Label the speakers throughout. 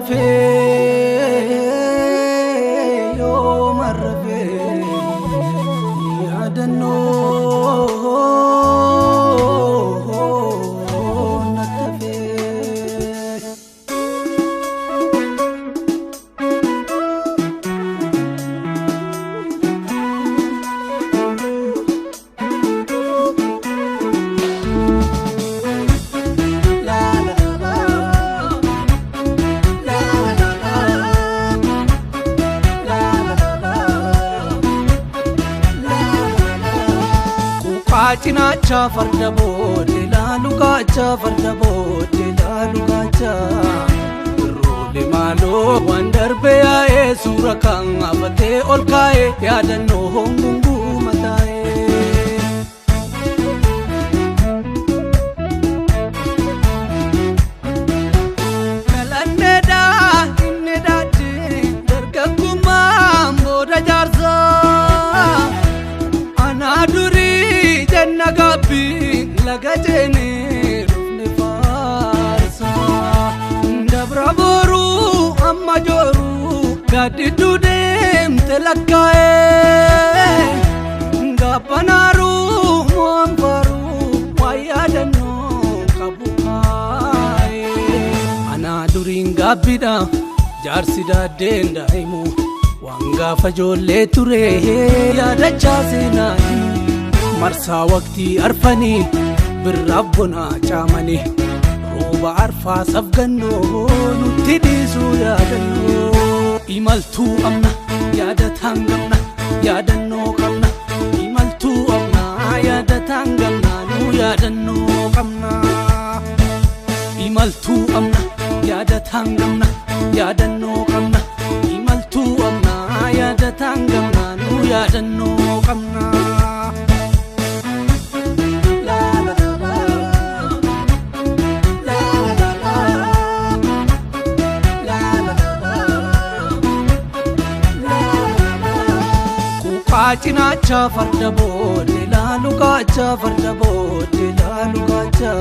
Speaker 1: marrafe yo marrafe yadanno natafe Cinacha farda bode la lugacha farda bode la lugacha role malo wandar be ae surakan abate ol kae yadanno hongungu matae kalaneda inneda dargaguma moda jarza anaduri nagabi lagajene rufne farsa dabra boru amma joru gadidu dem telakae ngapanaru muambaru wayadano kabukai ana during gabida jarsida denda imu wanga fajolle ture yadacha senai marsa waqti arfani birrabbuna chamani roba arfa safganno nutidisu yadanno imaltu amna yadatangamna yadanno qamna imaltu amna yadatangamna nu yadanno qamna imaltu amna yadatangamna yadanno qamna imaltu amna yadatangamna nu yadanno qamna Cinacha farda bode la lugacha farda bode la lugacha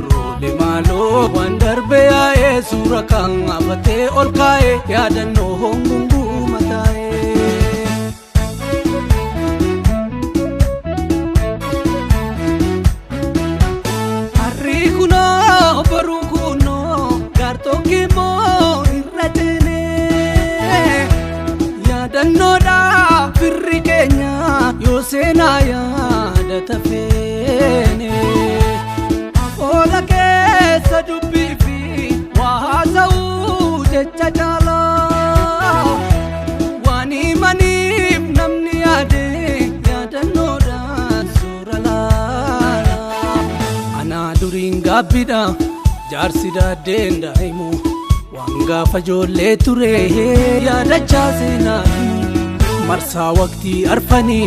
Speaker 1: role malo wandar be ae surakan abate ol kae yadanno hongungu matae harri kuno baru kuno garto kimo irratene yadanno da firri kenya yo sena yaada tafene afola keessa dubbi fi waasau jecha jala wani manif namni yaade yaadanno da sura laala ana during gabbida jaarsida denda imu wanga fajolle ture yaadacha senai marsa waqti arfani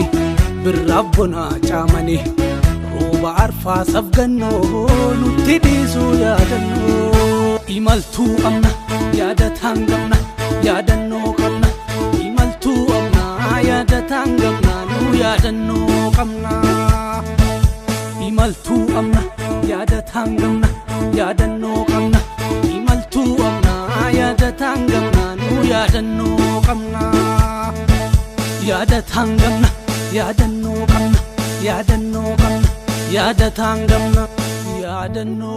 Speaker 1: birrabbuna chamani roba arfa safganno nutidisu yadanno imaltu amna yadatangamna yadanno qamna imaltu amna yadatangamna nu yadanno qamna imaltu amna yadatangamna yadanno qamna imaltu amna yadatangamna nu yadanno qamna yadatangamna yadanno qamna yadanno qamna yadatangamna yadanno